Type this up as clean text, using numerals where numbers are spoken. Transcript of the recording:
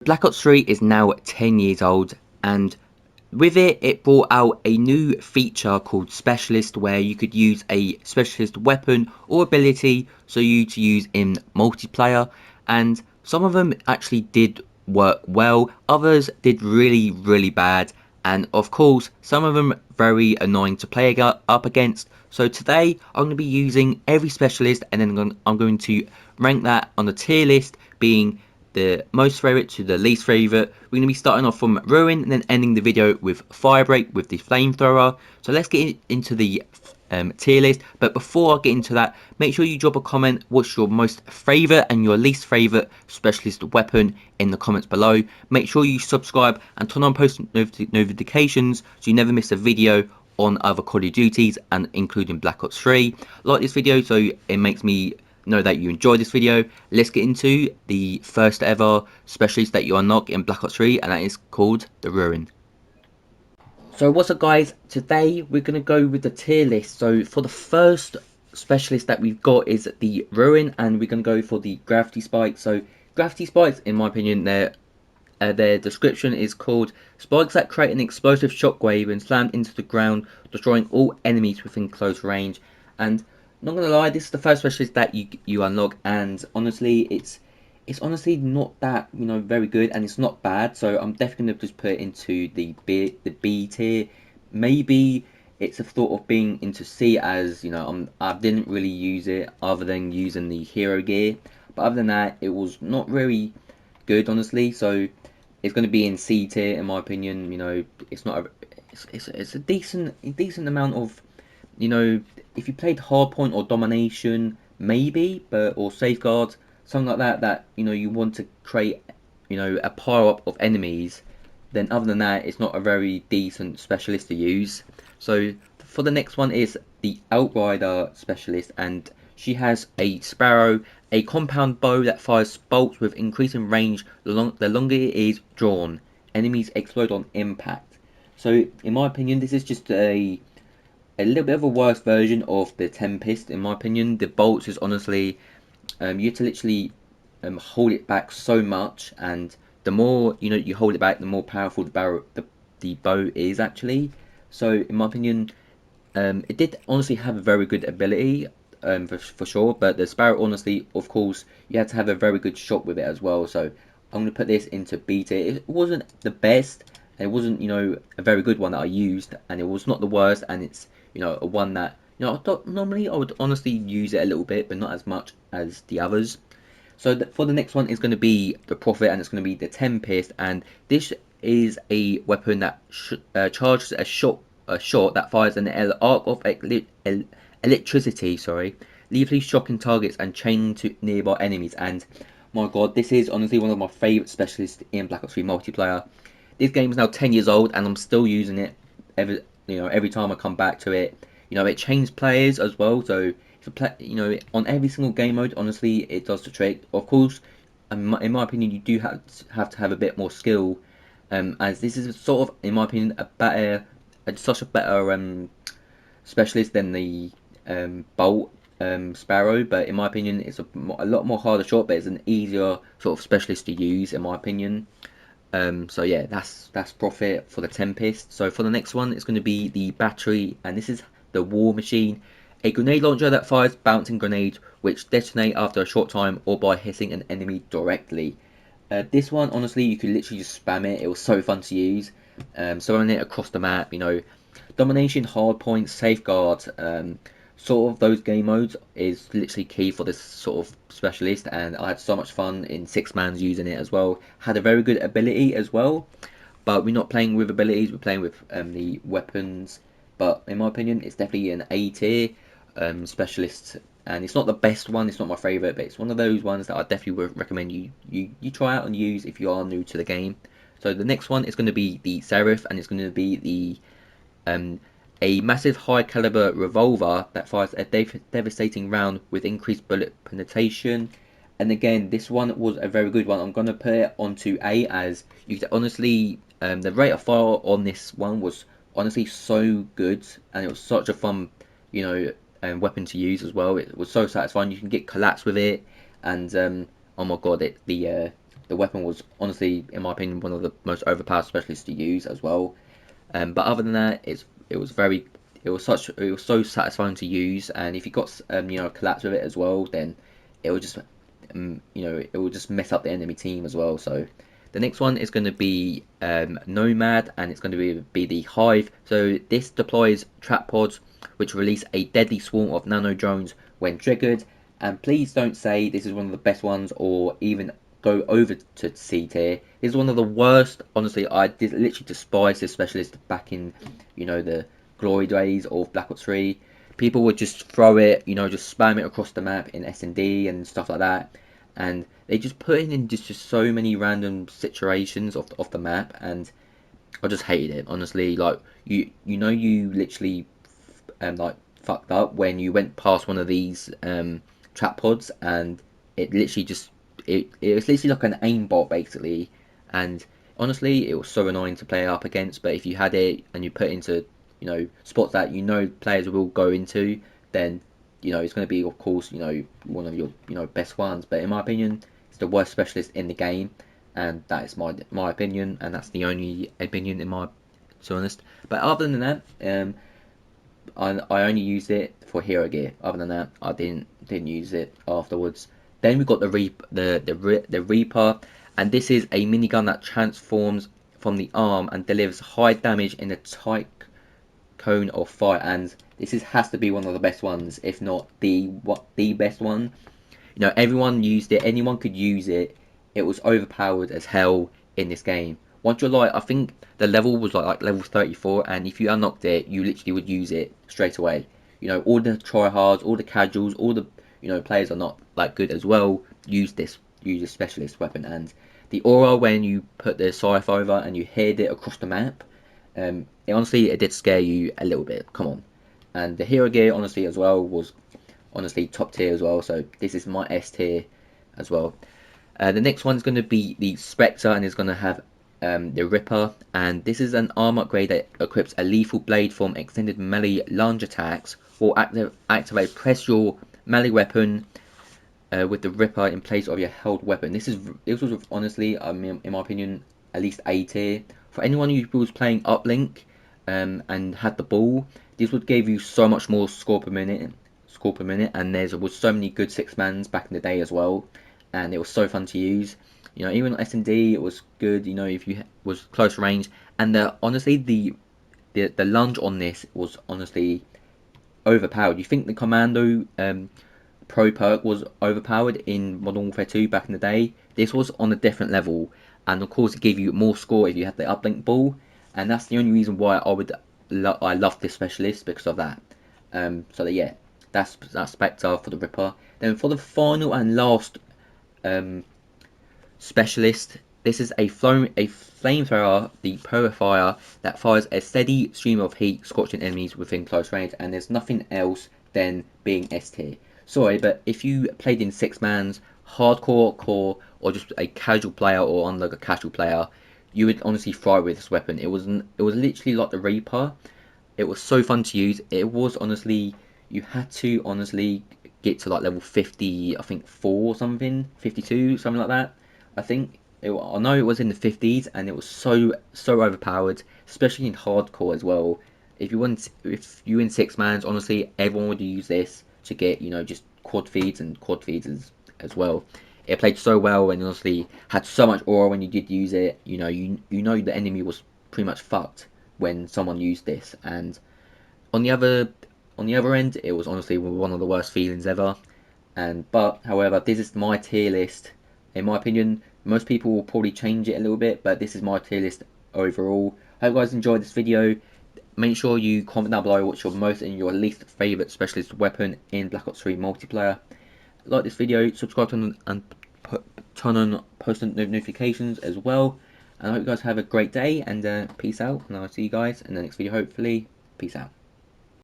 Black Ops 3 is now 10 years old, and with it brought out a new feature called Specialist, where you could use a specialist weapon or ability so you to use in multiplayer, and some of them actually did work well, others did really bad, and of course some of them very annoying to play up against. So today I'm going to be using every specialist, and then I'm going to rank that on a tier list, being the most favourite to the least favourite. We're going to be starting off from Ruin and then ending the video with Firebreak with the flamethrower. So let's get into the tier list, but before I get into that, make sure you drop a comment what's your most favourite and your least favourite specialist weapon in the comments below. Make sure you subscribe and turn on post notifications so you never miss a video on other Call of Duties, and including Black Ops 3. Like this video so it makes me know that you enjoyed this video. Let's get into the first ever specialist that you unlock in Black Ops 3, and that is called the Ruin. So what's up guys, today we're going to go with the tier list. So for the first specialist that we've got is the Ruin, and we're going to go for the Gravity Spikes. So Gravity Spikes, in my opinion, their description is called spikes that create an explosive shockwave when slammed into the ground, destroying all enemies within close range. And not gonna lie, this is the first specialist that you unlock, and honestly, it's honestly not that very good, and it's not bad. So I'm definitely gonna just put it into the B tier. Maybe it's a thought of being into C, as I didn't really use it other than using the hero gear. But other than that, it was not very good, honestly. So it's going to be in C tier in my opinion. It's not a, it's a decent amount of, if you played hardpoint or domination, maybe, but or safeguard, something like that you want to create a pile up of enemies, then other than that it's not a very decent specialist to use. So for the next one is the Outrider specialist, and she has a Sparrow, a compound bow that fires bolts with increasing range the longer it is drawn. Enemies explode on impact. So in my opinion, this is just a little bit of a worse version of the Tempest. In my opinion, the bolts is honestly, you have to literally hold it back so much, and the more you hold it back, the more powerful the bow is actually. So in my opinion, it did honestly have a very good ability, for sure, but the Sparrow, honestly, of course, you had to have a very good shot with it as well. So I'm going to put this into B tier. It wasn't the best, and it wasn't a very good one that I used, and it was not the worst, and it's a one that normally I would honestly use it a little bit, but not as much as the others. So for the next one is going to be the Prophet, and it's going to be the Tempest, and this is a weapon that charges a shot that fires an arc of electricity, lethally shocking targets and chaining to nearby enemies. And my god, this is honestly one of my favourite specialists in Black Ops 3 multiplayer. This game is now 10 years old, and I'm still using it every time I come back to it. It changes players as well, so on every single game mode, honestly, it does the trick. Of course, in my opinion, you do have to have a bit more skill, as this is sort of, in my opinion, such a better specialist than the Bolt Sparrow. But in my opinion, it's a lot more harder shot, but it's an easier sort of specialist to use, in my opinion. So yeah, that's Prophet for the Tempest. So for the next one, it's going to be the Battery, and this is the War Machine, a grenade launcher that fires bouncing grenades which detonate after a short time or by hitting an enemy directly. This one, honestly, you could literally just spam it. It was so fun to use. Throwing it across the map, domination, hardpoint, safeguard, sort of those game modes is literally key for this sort of specialist, and I had so much fun in 6-mans using it as well. Had a very good ability as well, but we're not playing with abilities, we're playing with the weapons. But in my opinion, it's definitely an A tier specialist, and it's not the best one, it's not my favourite, but it's one of those ones that I definitely would recommend you try out and use if you are new to the game. So the next one is going to be the Scythe, and it's going to be the a massive high caliber revolver that fires a devastating round with increased bullet penetration. And again, this one was a very good one. I'm going to put it onto A, as you could honestly, the rate of fire on this one was honestly so good, and it was such a fun weapon to use as well. It was so satisfying. You can get collapse with it, and oh my god, the weapon was honestly, in my opinion, one of the most overpowered specialists to use as well. But other than that, it was very it was so satisfying to use, and if you got collapse with it as well, then it would just it will just mess up the enemy team as well. So the next one is going to be Nomad, and it's going to be the Hive. So this deploys trap pods, which release a deadly swarm of nano drones when triggered. And please don't say this is one of the best ones, or even go over to C tier. This is one of the worst. Honestly, I did literally despise this specialist back in, the glory days of Black Ops 3. People would just throw it, just spam it across the map in S&D and stuff like that, and they just put it in just so many random situations of the map, and I just hated it. Honestly, like you literally like fucked up when you went past one of these trap pods, and it literally just it was literally like an aimbot basically, and honestly it was so annoying to play up against. But if you had it and you put it into spots that players will go into, then it's going to be, of course, one of your best ones. But in my opinion, it's the worst specialist in the game, and that is my opinion, and that's the only opinion in my, to be honest. But other than that, I only used it for hero gear. Other than that, I didn't use it afterwards. Then we got the Reaper, and this is a minigun that transforms from the arm and delivers high damage in a tight cone of fire. And this has to be one of the best ones, if not the best one. Everyone used it. Anyone could use it. It was overpowered as hell in this game. Once you're like, I think the level was like level 34, and if you unlocked it, you literally would use it straight away. All the tryhards, all the casuals, all the players are not like good as well. Use this specialist weapon, and the aura when you put the Scythe over and you hid it across the map. Honestly, it did scare you a little bit. Come on, and the hero gear honestly as well was honestly top tier as well. So this is my S tier as well. The next one is going to be the Spectre, and it's going to have the Ripper, and this is an armor upgrade that equips a lethal blade from extended melee lunge attacks, or activate press your melee weapon with the Ripper in place of your held weapon. This was honestly, in my opinion, at least A tier. For anyone who was playing uplink and had the ball, this would give you so much more score per minute, and there was so many good six-mans back in the day as well, and it was so fun to use. Even S&D, it was good. If you was close range, and honestly, the lunge on this was honestly overpowered. You think the Commando Pro perk was overpowered in Modern Warfare 2 back in the day? This was on a different level, and of course, it gave you more score if you had the uplink ball, and that's the only reason why I loved this specialist, because of that. So yeah, that's Spectre for the Ripper. Then for the final and last specialist, this is a flamethrower, the Purifier, that fires a steady stream of heat, scorching enemies within close range, and there's nothing else than being S tier. Sorry, but if you played in six-mans, hardcore, core, or just a casual player, or unlike a casual player, you would honestly thrive with this weapon. It was literally like the Reaper. It was so fun to use. It was honestly, you had to honestly get to like level 50, I think 4 or something, 52, something like that. I think I know it was in the 50s, and it was so overpowered, especially in hardcore as well. If you in six-mans, honestly, everyone would use this to get just quad feeds as well. It played so well, and honestly had so much aura when you did use it. You know the enemy was pretty much fucked when someone used this. And on the other end, it was honestly one of the worst feelings ever. But however, this is my tier list. In my opinion, most people will probably change it a little bit, but this is my tier list overall. Hope you guys enjoyed this video. Make sure you comment down below what's your most and your least favourite specialist weapon in Black Ops 3 multiplayer. Like this video, subscribe and turn on post notifications as well. And I hope you guys have a great day, and peace out. And I'll see you guys in the next video, hopefully. Peace out.